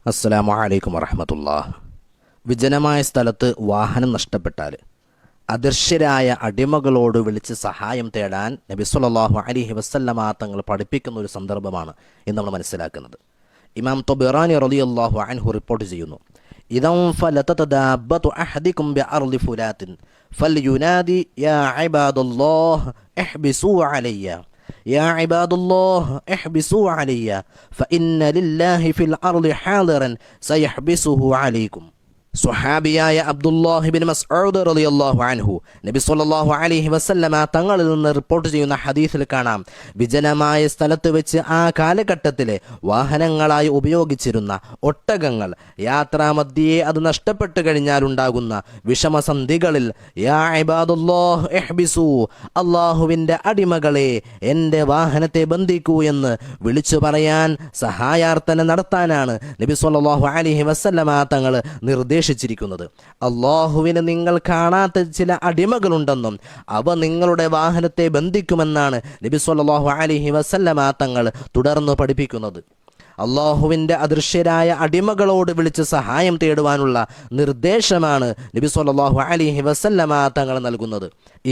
അസ്സലാമു അലൈക്കും വറഹ്മത്തുള്ളാഹി. വിജനമായ സ്ഥലത്ത് വാഹനം നഷ്ടപ്പെട്ടാൽ അദൃശ്യരായ അടിമകളോട് വിളിച്ച് സഹായം തേടാൻ നബി സല്ലല്ലാഹു അലൈഹി വസല്ലമ തങ്ങൾ പഠിപ്പിക്കുന്ന ഒരു സന്ദർഭമാണ് ഇന്ന് നമ്മൾ മനസ്സിലാക്കുന്നത്. ഇമാം ത്വബറാനി റളിയല്ലാഹു അൻഹു റിപ്പോർട്ട് ചെയ്യുന്നു, ഇദൻ ഫലതത ദാബത്തു അഹദികും ബിഅർളി ഫുലാത്തിൻ ഫൽയുനാദി യാ ഇബാദല്ലാഹ് ഇഹ്ബിസൂ അലയ്യ يا عباد الله احبسوا علي فإن لله في الأرض حاضرا سيحبسه عليكم. സ്വഹാബിയായ അബ്ദുല്ലാഹി ബിൻ മസ്ഊദ് റളിയല്ലാഹു അൻഹു നബി സല്ലല്ലാഹു അലൈഹി വസല്ലമ തങ്ങളിൽ നിന്ന് റിപ്പോർട്ട് ചെയ്യുന്ന ഹദീസിൽ കാണാം, വിജനമായ സ്ഥലത്ത് വെച്ച് ആ കാലഘട്ടത്തിലെ വാഹനങ്ങളായി ഉപയോഗിച്ചിരുന്ന ഒട്ടകങ്ങൾ യാത്രാമധ്യേ അത് നഷ്ടപ്പെട്ടു കഴിഞ്ഞാലുണ്ടാകുന്ന വിഷമസന്ധികളിൽ യാ ഇബാദുല്ലാഹ് ഇഹ്ബിസൂ, അല്ലാഹുവിൻ്റെ അടിമകളെ എൻ്റെ വാഹനത്തെ ബന്ധിക്കൂ എന്ന് വിളിച്ചു പറയാൻ സഹായാർത്ഥന നടത്താനാണ് നബി സല്ലല്ലാഹു അലൈഹി വസല്ലമ തങ്ങൾ നിർദ്ദേശിച്ചിരിക്കുന്നത്. അല്ലാഹുവിന് നിങ്ങൾ കാണാത്ത ചില അടിമകളുണ്ടെന്നും അവ നിങ്ങളുടെ വാഹനത്തെ ബന്ധിക്കുമെന്നാണ് നബി സല്ലല്ലാഹു അലൈഹി വസല്ലമ തങ്ങൾ തുടർന്ന് പഠിപ്പിക്കുന്നത്. അല്ലാഹുവിൻ്റെ അദൃശ്യരായ അടിമകളോട് വിളിച്ച് സഹായം തേടുവാനുള്ള നിർദ്ദേശമാണ് നബി സല്ലല്ലാഹു അലൈഹി വസല്ലമ തങ്ങൾ നൽകുന്നത്.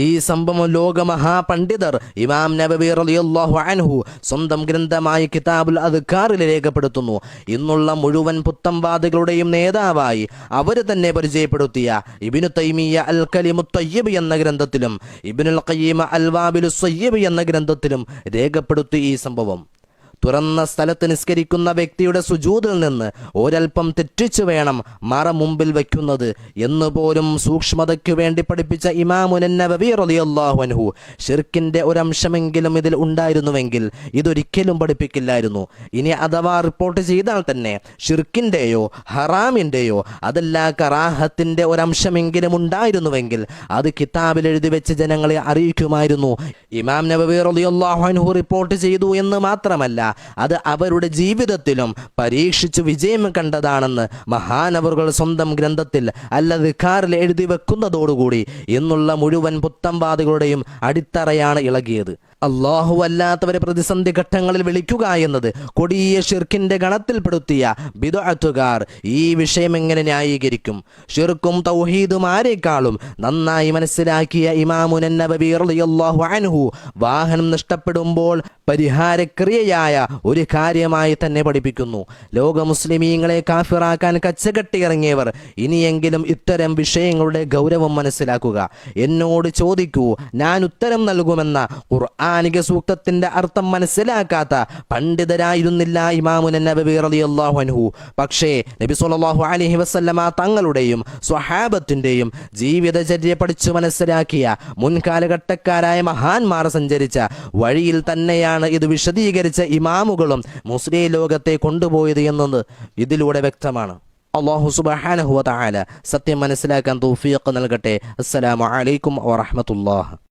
ഈ സംഭവം ലോകമഹാപണ്ഡിതർ ഇമാം നബവി റളിയല്ലാഹു അൻഹു സ്വന്തം ഗ്രന്ഥമായ കിതാബുൽ അദ്കാറിൽ രേഖപ്പെടുത്തുന്നു. ഇന്നുള്ള മുഴുവൻ പുത്തംവാദികളുടെയും നേതാവായി അവർ തന്നെ പരിചയപ്പെടുത്തിയ ഇബ്നു തൈമിയ്യ അൽ കലിമുത് തയ്യിബ് എന്ന ഗ്രന്ഥത്തിലും ഇബ്നുൽ ഖയ്യിം അൽ വാബിലുസ് സയ്യിബ് എന്ന ഗ്രന്ഥത്തിലും രേഖപ്പെടുത്തി ഈ സംഭവം. തുറന്ന സ്ഥലത്ത് നിസ്കരിക്കുന്ന വ്യക്തിയുടെ സുജൂദിൽ നിന്ന് ഒരൽപ്പം തെറ്റിച്ചു വേണം മറ മുമ്പിൽ വയ്ക്കുന്നത് എന്നുപോലും സൂക്ഷ്മതയ്ക്കു വേണ്ടി പഠിപ്പിച്ച ഇമാമുൻ നബവി റളിയല്ലാഹു അൻഹു ഷിർക്കിൻ്റെ ഒരംശമെങ്കിലും ഇതിൽ ഉണ്ടായിരുന്നുവെങ്കിൽ ഇതൊരിക്കലും പഠിപ്പിക്കില്ലായിരുന്നു. ഇനി അഥവാ റിപ്പോർട്ട് ചെയ്താൽ തന്നെ ഷിർക്കിൻ്റെയോ ഹറാമിൻ്റെയോ അതല്ല കറാഹത്തിൻ്റെ ഒരംശമെങ്കിലും ഉണ്ടായിരുന്നുവെങ്കിൽ അത് കിതാബിൽ എഴുതി വെച്ച് ജനങ്ങളെ അറിയിക്കുമായിരുന്നു. ഇമാം നബവി റളിയല്ലാഹു അൻഹു റിപ്പോർട്ട് ചെയ്തു എന്ന് മാത്രമല്ല, അത് അവരുടെ ജീവിതത്തിലും പരീക്ഷിച്ചു വിജയം കണ്ടതാണെന്ന് മഹാനവറുകൾ സ്വന്തം ഗ്രന്ഥത്തിൽ അൽ-അദ്കാറിൽ എഴുതി വെക്കുന്നതോടുകൂടി ഇന്നുള്ള മുഴുവൻ പുത്തംവാദികളുടെയും അടിത്തറയാണ് ഇളകിയത്. അല്ലാഹു അല്ലാത്തവരെ പ്രതിസന്ധി ഘട്ടങ്ങളിൽ വിളിക്കുക എന്നത് കൊടിയ ഷിർക്കിൻ്റെ ഗണത്തിൽപ്പെടുത്തിയ ബിദ്അത്തുകാർ ഈ വിഷയം എങ്ങനെ ന്യായീകരിക്കും? ഷിർക്കും തൗഹീദും ആരെക്കാളും നന്നായി മനസ്സിലാക്കിയ ഇമാമുൻ നബവി റളിയല്ലാഹു അൻഹു വാഹനം നഷ്ടപ്പെടുമ്പോൾ പരിഹാരക്രിയയായ ഒരു കാര്യമായി തന്നെ പഠിപ്പിക്കുന്നു. ലോക മുസ്ലിമീങ്ങളെ കാഫിറാക്കാൻ കച്ചകെട്ടിയിറങ്ങിയവർ ഇനിയെങ്കിലും ഇത്തരം വിഷയങ്ങളുടെ ഗൗരവം മനസ്സിലാക്കുക. എന്നോട് ചോദിക്കൂ, ഞാൻ ഉത്തരം നൽകുമെന്ന ഖുർആനിക സൂക്തത്തിന്റെ അർത്ഥം മനസ്സിലാക്കാത്ത പണ്ഡിതരായിരുന്നില്ല ഇമാമുൻ നബവി റളിയല്ലാഹു അൻഹു. പക്ഷേ നബി സല്ലല്ലാഹു അലൈഹി വസല്ലമ തങ്ങളുടെയും സ്വഹാബത്തിൻ്റെയും ജീവിതചര്യ പഠിച്ചു മനസ്സിലാക്കിയ മുൻകാലഘട്ടക്കാരായ മഹാന്മാർ സഞ്ചരിച്ച വഴിയിൽ തന്നെയാണ് ഇത് വിശദീകരിച്ച ഇമാമുകളും മുസ്ലിം ലോകത്തെ കൊണ്ടുപോയത് എന്നത് ഇതിലൂടെ വ്യക്തമാണ്. അല്ലാഹു സുബ്ഹാനഹു വ തആല സത്യം മനസ്സിലാക്കാൻ തൗഫീഖ് നൽകട്ടെ. അസ്സലാമു അലൈക്കും വറഹ്മത്തുള്ളാഹി.